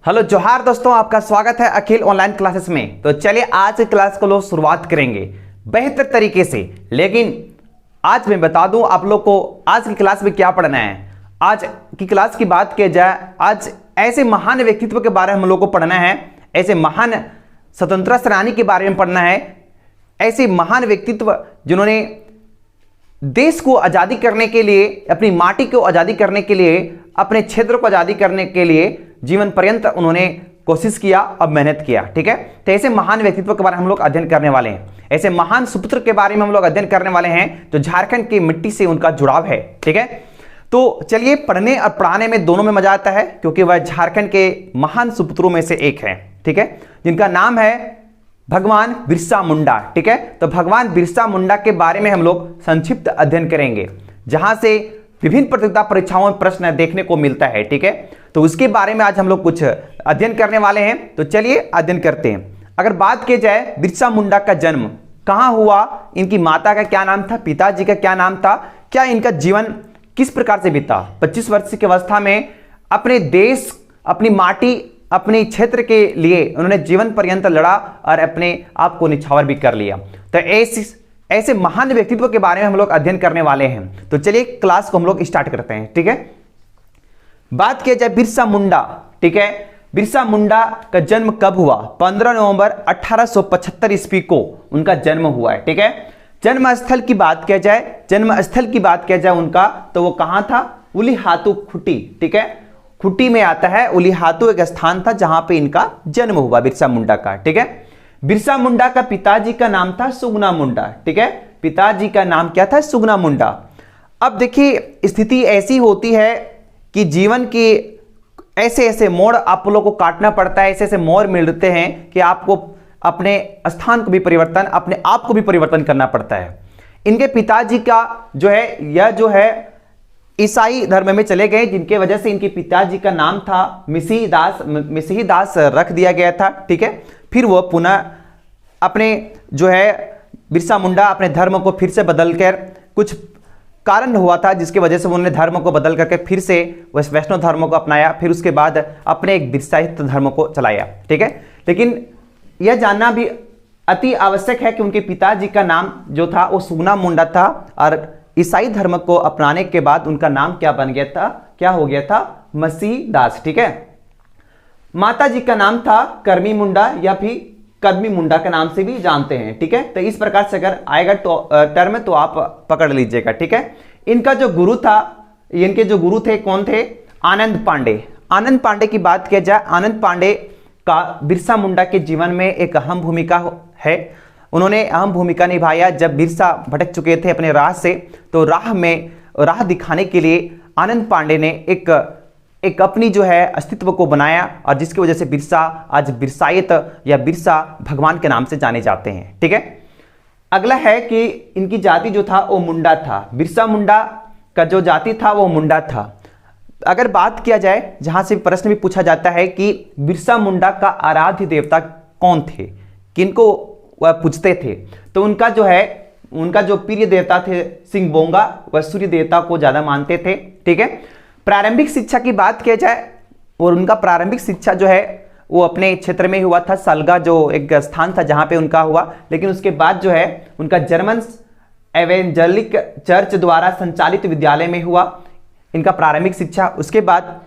Hello जोहार दोस्तों, आपका स्वागत है अखिल ऑनलाइन क्लासेस में। तो चलिए आज की क्लास को लोग शुरुआत करेंगे बेहतर तरीके से। लेकिन आज मैं बता दूं आप लोग को आज की क्लास में क्या पढ़ना है। आज की क्लास की बात की जाए, आज ऐसे महान व्यक्तित्व के बारे में हम लोग को पढ़ना है, ऐसे महान स्वतंत्रता सेनानी के बारे में पढ़ना है, ऐसे महान व्यक्तित्व जिन्होंने देश को आज़ादी करने के लिए, अपनी माटी को आज़ादी करने के लिए, अपने क्षेत्र को आज़ादी करने के लिए जीवन पर्यंत उन्होंने कोशिश किया और मेहनत किया। ठीक है, तो ऐसे महान व्यक्तित्व के बारे में हम लोग अध्ययन करने वाले हैं। ऐसे महान सुपुत्र के बारे में हम लोग अध्ययन करने वाले हैं जो झारखंड की मिट्टी से उनका जुड़ाव है। ठीक है, तो चलिए, पढ़ने और पढ़ाने में दोनों में मजा आता है क्योंकि वह झारखंड के महान सुपुत्रों में से एक है। ठीक है, जिनका नाम है भगवान बिरसा मुंडा। ठीक है, तो भगवान बिरसा मुंडा के बारे में हम लोग संक्षिप्त अध्ययन करेंगे, जहां से विभिन्न प्रतियोगिता परीक्षाओं में प्रश्न देखने को मिलता है। ठीक है, तो उसके बारे में आज हम लोग कुछ अध्ययन करने वाले हैं। तो चलिए अध्ययन करते हैं। अगर बात की जाए बिरसा मुंडा का जन्म कहां हुआ, इनकी माता का क्या नाम था, पिताजी का क्या नाम था, क्या इनका जीवन किस प्रकार से बीता। 25 वर्ष की अवस्था में अपने देश, अपनी माटी, अपने क्षेत्र के लिए उन्होंने जीवन पर्यंत लड़ा और अपने आप को निछावर भी कर लिया। तो ऐसे महान व्यक्तित्व के बारे में हम लोग अध्ययन करने वाले हैं। तो चलिए क्लास को हम लोग स्टार्ट करते हैं। ठीक है, बात किया जाए बिरसा मुंडा। ठीक है, बिरसा मुंडा का जन्म कब हुआ? 15 नवंबर 1875 ईस्वी को उनका जन्म हुआ है। ठीक है, जन्मस्थल की बात किया जाए उनका, तो वो कहां था? उलीहातू खुटी। ठीक है, खुटी में आता है, उलीहातू एक स्थान था जहां पे इनका जन्म हुआ बिरसा मुंडा का। ठीक है, बिरसा मुंडा का पिताजी का नाम था सुगना मुंडा। ठीक है, पिताजी का नाम क्या था? सुगना मुंडा। अब देखिए, स्थिति ऐसी होती है कि जीवन के ऐसे ऐसे मोड़ आप लोगों को काटना पड़ता है, ऐसे ऐसे मोड़ मिलते हैं कि आपको अपने स्थान को भी परिवर्तन, अपने आप को भी परिवर्तन करना पड़ता है। इनके पिताजी का जो है ईसाई धर्म में चले गए, जिनके वजह से इनके पिताजी का नाम था मसीही दास रख दिया गया था। ठीक है, फिर वो पुनः अपने बिरसा मुंडा अपने धर्म को फिर से बदलकर, कुछ कारण हुआ था जिसकी वजह से उन्होंने धर्म को बदल करके फिर से वैष्णव धर्म को अपनाया, फिर उसके बाद अपने एक बिरसाहित धर्म को चलाया। ठीक है, लेकिन यह जानना भी अति आवश्यक है कि उनके पिताजी का नाम जो था वो सुगना मुंडा था, और ईसाई धर्म को अपनाने के बाद उनका नाम क्या बन गया था? क्या हो गया था? मसीह दास। ठीक है, माता जी का नाम था कर्मी मुंडा या फिर कदमी मुंडा के नाम से भी जानते हैं। ठीक है, तो इस प्रकार से अगर आएगा तो टर्म तो आप पकड़ लीजिएगा। ठीक है, इनका जो गुरु था, इनके जो गुरु थे कौन थे? आनंद पांडे। आनंद पांडे की बात किया जाए, आनंद पांडे का बिरसा मुंडा के जीवन में एक अहम भूमिका है। उन्होंने अहम भूमिका निभाया जब बिरसा भटक चुके थे अपने राह से, तो राह दिखाने के लिए आनंद पांडे ने एक अपनी अस्तित्व को बनाया, और जिसकी वजह से बिरसा आज बिरसायत या बिरसा भगवान के नाम से जाने जाते हैं। ठीक है, अगला है कि इनकी जाति जो था वो मुंडा था। बिरसा मुंडा का जो जाति था वो मुंडा था। अगर बात किया जाए, जहां से प्रश्न भी पूछा जाता है कि बिरसा मुंडा का आराध्य देवता कौन थे, किनको वह पूजते थे, तो उनका जो प्रिय देवता थे सिंहबोंगा, वह सूर्य देवता को ज्यादा मानते थे। ठीक है, प्रारंभिक शिक्षा की बात किया जाए, और उनका प्रारंभिक शिक्षा वो अपने क्षेत्र में हुआ था। सलगा जो एक स्थान था जहां पे उनका हुआ, लेकिन उसके बाद उनका जर्मन एवेंजलिक चर्च द्वारा संचालित विद्यालय में हुआ इनका प्रारंभिक शिक्षा। उसके बाद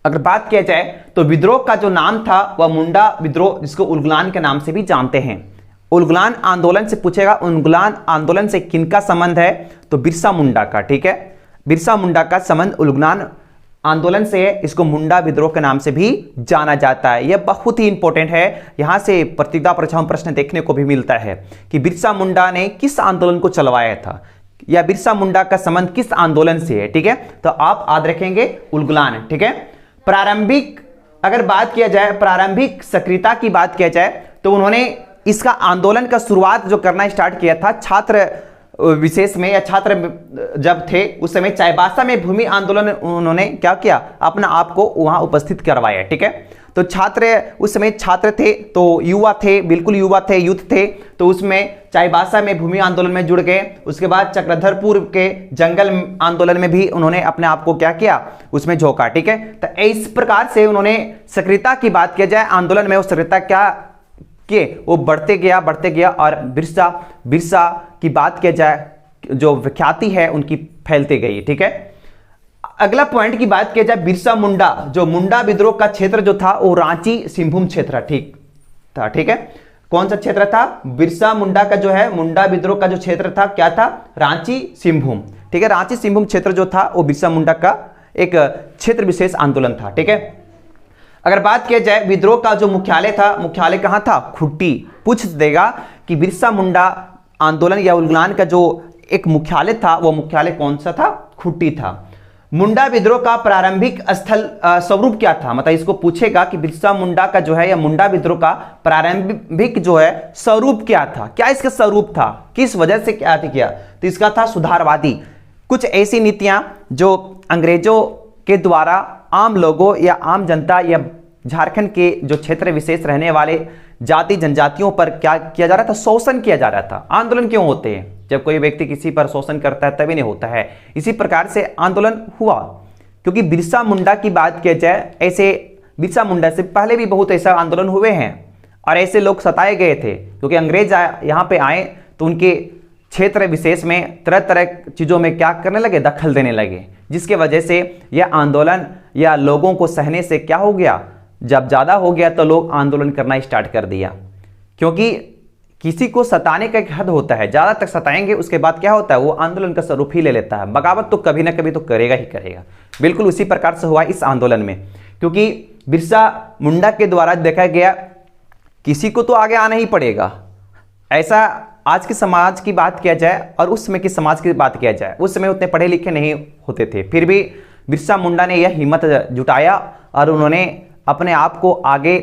अगर बात किया जाए तो विद्रोह का जो नाम था वह मुंडा विद्रोह, जिसको उलगुलान के नाम से भी जानते हैं। उलगुलान आंदोलन से पूछेगा, उलगुलान आंदोलन से किनका संबंध है? तो बिरसा मुंडा का। ठीक है, बिरसा मुंडा का संबंध उलगुलान आंदोलन से है, इसको मुंडा विद्रोह के नाम से भी जाना जाता है। यह बहुत ही इंपॉर्टेंट है, यहां से प्रतियोगिता परीक्षाओं में प्रश्न देखने को भी मिलता है कि बिरसा मुंडा ने किस आंदोलन को चलवाया था, या बिरसा मुंडा का संबंध किस आंदोलन से है। ठीक है, तो आप याद रखेंगे उलगुलान। ठीक है, अगर बात किया जाए प्रारंभिक सक्रियता की बात किया जाए, तो उन्होंने इसका आंदोलन का शुरुआत जो करना स्टार्ट किया था, छात्र विशेष में या छात्र जब थे उस समय चाईबासा में भूमि आंदोलन उन्होंने क्या किया, अपना आप को वहां उपस्थित करवाया। ठीक है, तो छात्र उस समय छात्र थे, तो युवा थे, बिल्कुल युवा थे, यूथ थे, तो उसमें चाईबासा में भूमि आंदोलन में जुड़ गए। उसके बाद चक्रधरपुर के जंगल आंदोलन में भी उन्होंने अपने आप को क्या किया, उसमें झोंका। ठीक है, तो इस प्रकार से उन्होंने सक्रियता की बात किया जाए आंदोलन में, वो सक्रियता क्या कि वो बढ़ते गया और बिरसा की बात किया जाए, जो विख्याति है उनकी फैलती गई। ठीक है, अगला पॉइंट की बात किया जाए, बिरसा मुंडा, जो मुंडा विद्रोह का क्षेत्र जो था वो रांची सिंहभूम क्षेत्र ठीक था। ठीक है, कौन सा क्षेत्र था, बिरसा मुंडा का जो है मुंडा विद्रोह का जो क्षेत्र था क्या था, रांची सिंहभूम। ठीक है, रांची सिंहभूम क्षेत्र जो था वो बिरसा मुंडा का एक क्षेत्र विशेष आंदोलन था। ठीक है, अगर बात किया जाए विद्रोह का जो मुख्यालय था, मुख्यालय कहां था, खुट्टी। पूछ देगा कि बिरसा मुंडा आंदोलन या उल्गुलान का जो एक मुख्यालय था वो मुख्यालय कौन सा था, खुट्टी था। मुंडा विद्रोह का प्रारंभिक स्थल स्वरूप क्या था, मतलब इसको पूछेगा कि बिरसा मुंडा का जो है या मुंडा विद्रोह का प्रारंभिक जो है स्वरूप क्या था, क्या इसका स्वरूप था, किस वजह से क्या किया, तो इसका था सुधारवादी। कुछ ऐसी नीतियां जो अंग्रेजों के द्वारा आम लोगों या आम जनता या झारखंड के जो क्षेत्र विशेष रहने वाले जाति जनजातियों पर क्या किया जा रहा था, शोषण किया जा रहा था। आंदोलन क्यों होते हैं, जब कोई व्यक्ति किसी पर शोषण करता है तभी नहीं होता है। इसी प्रकार से आंदोलन हुआ क्योंकि बिरसा मुंडा की बात किया जाए, ऐसे बिरसा मुंडा से पहले भी बहुत ऐसा आंदोलन हुए हैं और ऐसे लोग सताए गए थे क्योंकि अंग्रेज यहाँ पे आए तो उनके क्षेत्र विशेष में तरह तरह चीज़ों में क्या करने लगे, दखल देने लगे, जिसके वजह से यह आंदोलन या लोगों को सहने से क्या हो गया, जब ज़्यादा हो गया तो लोग आंदोलन करना स्टार्ट कर दिया। क्योंकि किसी को सताने का एक हद होता है, ज़्यादा तक सताएंगे उसके बाद क्या होता है, वो आंदोलन का स्वरूप ही ले लेता है। बगावत तो कभी ना कभी तो करेगा ही करेगा। बिल्कुल उसी प्रकार से हुआ इस आंदोलन में, क्योंकि बिरसा मुंडा के द्वारा देखा गया किसी को तो आगे आना ही पड़ेगा। ऐसा आज के समाज की बात किया जाए और उस समय की समाज की बात किया जाए, उस समय उतने पढ़े लिखे नहीं होते थे, फिर भी बिरसा मुंडा ने यह हिम्मत जुटाया और उन्होंने अपने आप को आगे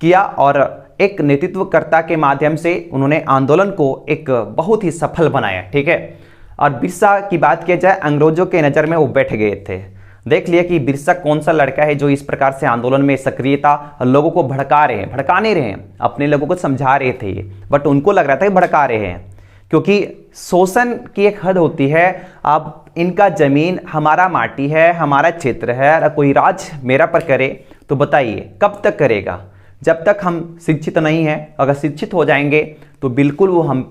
किया और एक नेतृत्वकर्ता के माध्यम से उन्होंने आंदोलन को एक बहुत ही सफल बनाया। ठीक है, और बिरसा की बात किया जाए, अंग्रेजों के नज़र में वो बैठ गए थे। देख लिया कि बिरसा कौन सा लड़का है जो इस प्रकार से आंदोलन में सक्रियता, लोगों को भड़का रहे हैं, भड़का नहीं रहे हैं, अपने लोगों को समझा रहे थे ये, बट उनको लग रहा था कि भड़का रहे हैं। क्योंकि शोषण की एक हद होती है, अब इनका जमीन हमारा माटी है, हमारा क्षेत्र है, अगर कोई राज मेरा पर करे तो बताइए कब तक करेगा, जब तक हम शिक्षित नहीं हैं। अगर शिक्षित हो जाएंगे तो बिल्कुल वो हम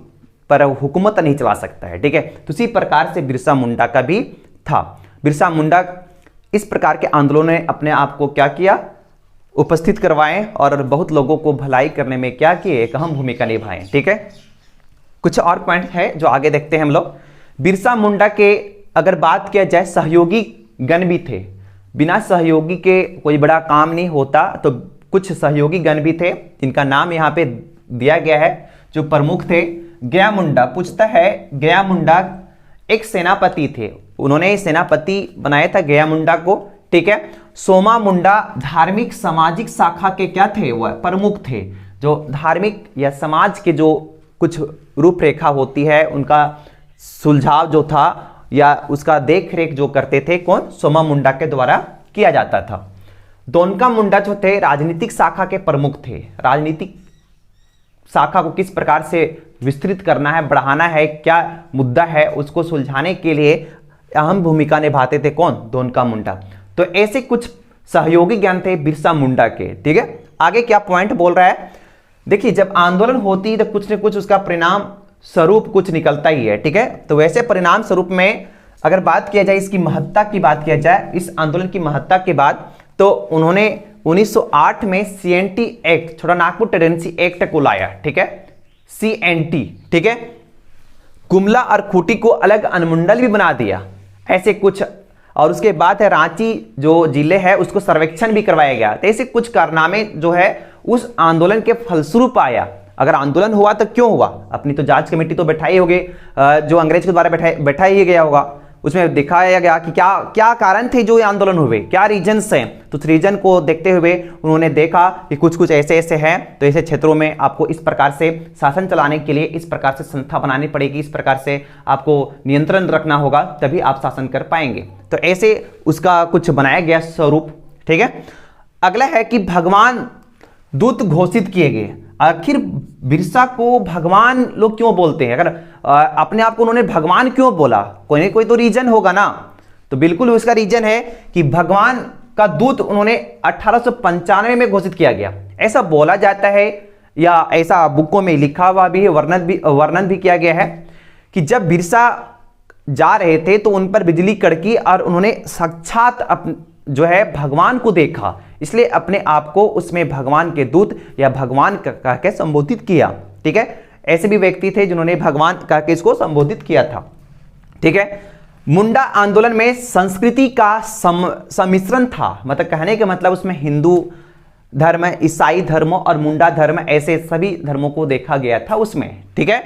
पर हुकूमत नहीं चला सकता है। ठीक है, तो इसी प्रकार से बिरसा मुंडा का भी था। बिरसा मुंडा इस प्रकार के आंदोलनों ने अपने आप को क्या किया, उपस्थित करवाएं और बहुत लोगों को भलाई करने में क्या किए, एक अहम भूमिका निभाएं। ठीक है, कुछ और पॉइंट है जो आगे देखते हैं हम लोग। बिरसा मुंडा के अगर बात किया जाए, सहयोगी गण भी थे, बिना सहयोगी के कोई बड़ा काम नहीं होता, तो कुछ सहयोगी गण भी थे जिनका नाम यहाँ पे दिया गया है, जो प्रमुख थे। गया मुंडा पूछता है, गया मुंडा एक सेनापति थे, उन्होंने सेनापति बनाया था गया मुंडा को। ठीक है, सोमा मुंडा धार्मिक सामाजिक शाखा के क्या थे, वह प्रमुख थे, जो धार्मिक या समाज के जो कुछ रूपरेखा होती है उनका सुलझाव जो था या उसका देख रेख जो करते थे, कौन, सोमा मुंडा के द्वारा किया जाता था। दोनका मुंडा जो थे राजनीतिक शाखा के प्रमुख थे, राजनीतिक शाखा को किस प्रकार से विस्तृत करना है, बढ़ाना है, क्या मुद्दा है, उसको सुलझाने के लिए अहम भूमिका निभाते थे, कौन, दोनका मुंडा। तो ऐसे कुछ सहयोगी ज्ञान थे बिरसा मुंडा के। ठीक है, आगे क्या पॉइंट बोल रहा है, देखिए जब आंदोलन होती है तो कुछ न कुछ उसका परिणाम स्वरूप कुछ निकलता ही है। ठीक है, तो वैसे परिणाम स्वरूप में अगर बात किया जाए, इसकी महत्ता की बात किया जाए, इस आंदोलन की महत्ता के बाद, तो उन्होंने 1908 में CNT एक्ट, छोटा नागपुर टेंडेंसी एक्ट को लाया। ठीक है, CNT। ठीक है, गुमला और खूंटी को अलग अनुमंडल भी बना दिया, ऐसे कुछ। और उसके बाद है रांची जो जिले है उसको सर्वेक्षण भी करवाया गया। तो ऐसे कुछ कारनामे जो है उस आंदोलन के फलस्वरूप आया। अगर आंदोलन हुआ तो क्यों हुआ, अपनी तो जांच कमेटी तो बैठाई होगी, जो अंग्रेज के द्वारा बैठाई ही गया होगा, उसमें दिखाया गया कि क्या क्या कारण थे जो ये आंदोलन हुए, क्या रीजन्स हैं। तो उस रीजन को देखते हुए उन्होंने देखा कि कुछ कुछ ऐसे ऐसे हैं, तो ऐसे क्षेत्रों में आपको इस प्रकार से शासन चलाने के लिए इस प्रकार से संस्था बनानी पड़ेगी, इस प्रकार से आपको नियंत्रण रखना होगा, तभी आप शासन कर पाएंगे। तो ऐसे उसका कुछ बनाया गया स्वरूप। ठीक है, अगला है कि भगवान दूत घोषित किए गए। आखिर बिरसा को भगवान लोग क्यों बोलते हैं? अगर अपने आप को उन्होंने भगवान क्यों बोला, कोई ना कोई तो रीजन होगा ना। तो बिल्कुल उसका रीजन है कि भगवान का दूत उन्होंने 1895 में घोषित किया गया, ऐसा बोला जाता है, या ऐसा बुकों में लिखा हुआ भी है, वर्णन भी किया गया है कि जब बिरसा जा रहे थे तो उन पर बिजली कड़की और उन्होंने साक्षात जो है भगवान को देखा, इसलिए अपने आप को उसमें भगवान के दूत या भगवान कह के संबोधित किया। ठीक है, ऐसे भी व्यक्ति थे जिन्होंने भगवान कह के इसको संबोधित किया था। ठीक है, मुंडा आंदोलन में संस्कृति का सम्मिश्रण था, मतलब कहने का मतलब उसमें हिंदू धर्म, ईसाई धर्म और मुंडा धर्म, ऐसे सभी धर्मों को देखा गया था उसमें। ठीक है,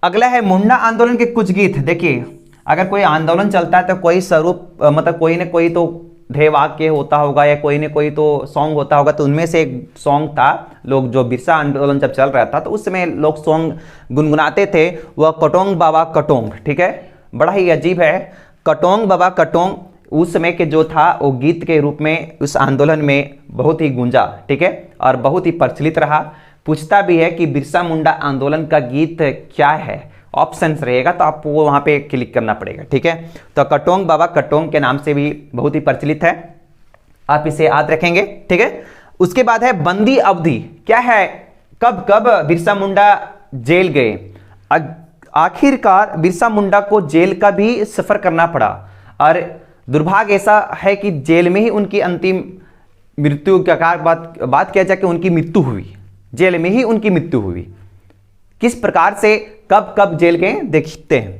अगला है मुंडा आंदोलन के कुछ गीत। देखिए, अगर कोई आंदोलन चलता है तो कोई स्वरूप, मतलब कोई ना कोई तो ध्येय वाक्य होता होगा या कोई ना कोई तो सॉन्ग होता होगा। तो उनमें से एक सॉन्ग था, लोग जो बिरसा आंदोलन जब चल रहा था तो उस समय लोग सॉन्ग गुनगुनाते थे, वह कटोंग बाबा कटोंग। ठीक है, बड़ा ही अजीब है, कटोंग बाबा कटोंग उस समय के जो था वो गीत के रूप में उस आंदोलन में बहुत ही गूंजा। ठीक है, और बहुत ही प्रचलित रहा। पूछता भी है कि बिरसा मुंडा आंदोलन का गीत क्या है, ऑप्शंस रहेगा तो आपको वहां पे क्लिक करना पड़ेगा। ठीक है, तो कटोंग बाबा कटोंग के नाम से भी बहुत ही प्रचलित है, आप इसे याद रखेंगे। ठीक है, उसके बाद है बंदी अवधि। क्या है, कब कब बिरसा मुंडा जेल गए? आखिरकार बिरसा मुंडा को जेल का भी सफर करना पड़ा, और दुर्भाग्य ऐसा है कि जेल में ही उनकी अंतिम मृत्यु का बात किया जाए कि उनकी मृत्यु हुई, जेल में ही उनकी मृत्यु हुई। किस प्रकार से, कब कब जेल गए देखते हैं।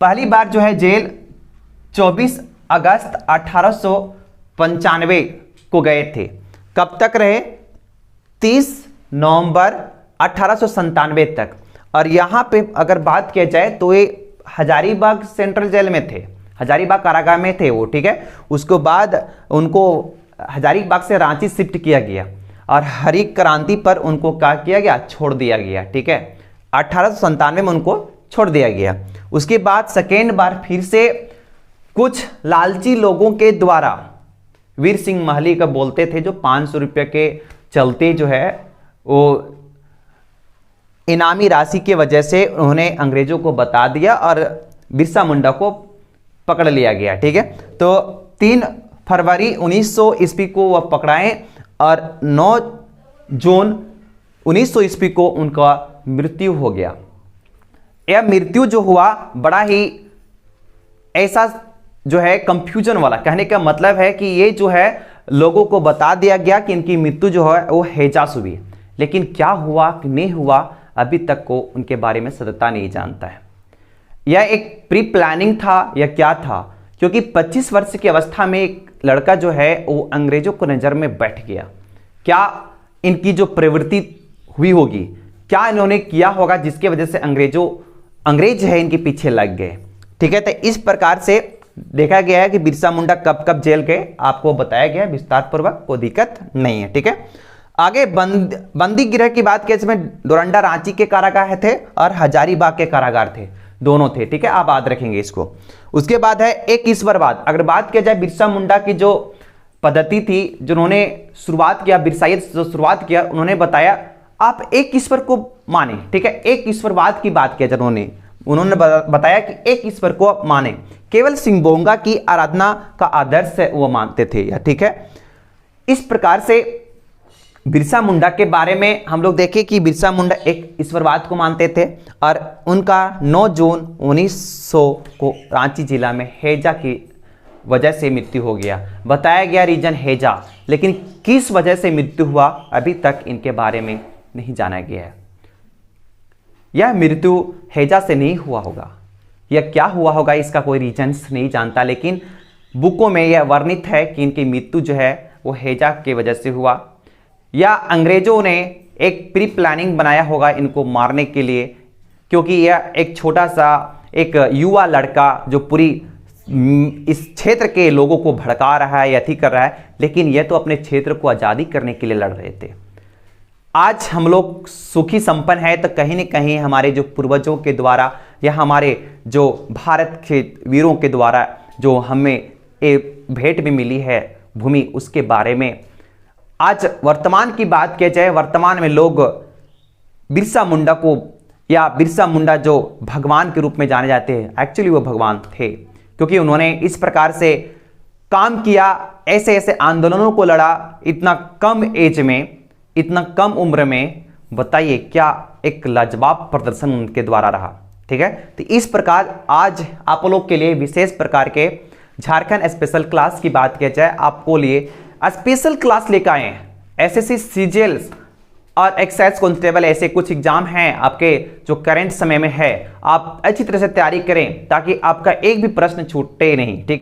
पहली बार जो है जेल 24 अगस्त 1895 को गए थे। कब तक रहे? 30 नवंबर 1897 तक। और यहां पे अगर बात किया जाए तो ये हजारीबाग सेंट्रल जेल में थे, हजारीबाग कारागार में थे वो। ठीक है, उसके बाद उनको हजारीबाग से रांची शिफ्ट किया गया और हरित क्रांति पर उनको क्या किया गया, छोड़ दिया गया। ठीक है, 1897 में उनको छोड़ दिया गया। उसके बाद सेकेंड बार फिर से कुछ लालची लोगों के द्वारा, वीर सिंह महली का बोलते थे, जो 500 रुपये के चलते जो है वो इनामी राशि की वजह से उन्होंने अंग्रेजों को बता दिया और बिरसा मुंडा को पकड़ लिया गया। ठीक है, तो 3 फरवरी 1900 ईस्वी को वह पकड़ाए और 9 जून 1900 ईस्वी को उनका मृत्यु हो गया। यह मृत्यु जो हुआ बड़ा ही ऐसा जो है कंफ्यूजन वाला, कहने का मतलब है कि ये जो है लोगों को बता दिया गया कि इनकी मृत्यु जो है वो हेजास हुई, लेकिन क्या हुआ कि नहीं हुआ अभी तक को उनके बारे में सत्यता नहीं जानता है। यह एक प्री प्लानिंग था या क्या था, क्योंकि 25 वर्ष की अवस्था में एक लड़का जो है वो अंग्रेजों को नजर में बैठ गया। क्या इनकी जो प्रवृत्ति हुई होगी, क्या इन्होंने किया होगा जिसकी वजह से अंग्रेज है इनके पीछे लग गए। ठीक है, तो इस प्रकार से देखा गया है कि बिरसा मुंडा कब कब जेल गए, आपको बताया गया है विस्तार पूर्वक, कोई दिक्कत नहीं है। ठीक है, आगे बंदी गृह की बात किया, इसमें डोरंडा रांची के कारागार थे और हजारीबाग के कारागार थे, दोनों थे। ठीक है, आप याद रखेंगे इसको। उसके बाद है एक ईश्वरवाद। अगर बात किया जाए बिरसा मुंडा की जो पद्धति थी, जिन्होंने शुरुआत किया, बिरसाइयत जो शुरुआत किया, उन्होंने बताया आप एक ईश्वर को माने। ठीक है, एक ईश्वरवाद की बात किया जिन्होंने, उन्होंने बताया कि एक ईश्वर को माने, केवल सिंगबोंगा की आराधना का आदर्श वो मानते थे। ठीक है, इस प्रकार से बिरसा मुंडा के बारे में हम लोग देखें कि बिरसा मुंडा एक ईश्वरवाद को मानते थे और उनका 9 जून 1900 को रांची जिला में हैजा की वजह से मृत्यु हो गया। बताया गया रीजन हैजा, लेकिन किस वजह से मृत्यु हुआ अभी तक इनके बारे में नहीं जाना गया है। यह मृत्यु हैजा से नहीं हुआ होगा, यह क्या हुआ होगा इसका कोई रीजन्स नहीं जानता, लेकिन बुकों में यह वर्णित है कि इनकी मृत्यु जो है वो हैजा की वजह से हुआ, या अंग्रेजों ने एक प्री प्लानिंग बनाया होगा इनको मारने के लिए, क्योंकि यह एक छोटा सा एक युवा लड़का जो पूरी इस क्षेत्र के लोगों को भड़का रहा है या अथी कर रहा है, लेकिन यह तो अपने क्षेत्र को आज़ादी करने के लिए लड़ रहे थे। आज हम लोग सुखी संपन्न है तो कहीं न कहीं हमारे जो पूर्वजों के द्वारा या हमारे जो भारत के वीरों के द्वारा जो हमें एक भेंट में मिली है भूमि, उसके बारे में आज वर्तमान की बात किया जाए, वर्तमान में लोग बिरसा मुंडा को या बिरसा मुंडा जो भगवान के रूप में जाने जाते हैं, एक्चुअली वो भगवान थे, क्योंकि उन्होंने इस प्रकार से काम किया, ऐसे ऐसे आंदोलनों को लड़ा इतना कम एज में, इतना कम उम्र में। बताइए क्या एक लाजवाब प्रदर्शन उनके द्वारा रहा। ठीक है, तो इस प्रकार आज आप लोग के लिए विशेष प्रकार के झारखंड स्पेशल क्लास की बात किया जाए, आपको लिए स्पेशल क्लास लेकर आए हैं। एसएससी सीजीएल और एक्साइज कांस्टेबल ऐसे कुछ एग्जाम हैं आपके जो करंट समय में है, आप अच्छी तरह से तैयारी करें ताकि आपका एक भी प्रश्न छूटे नहीं। ठीक।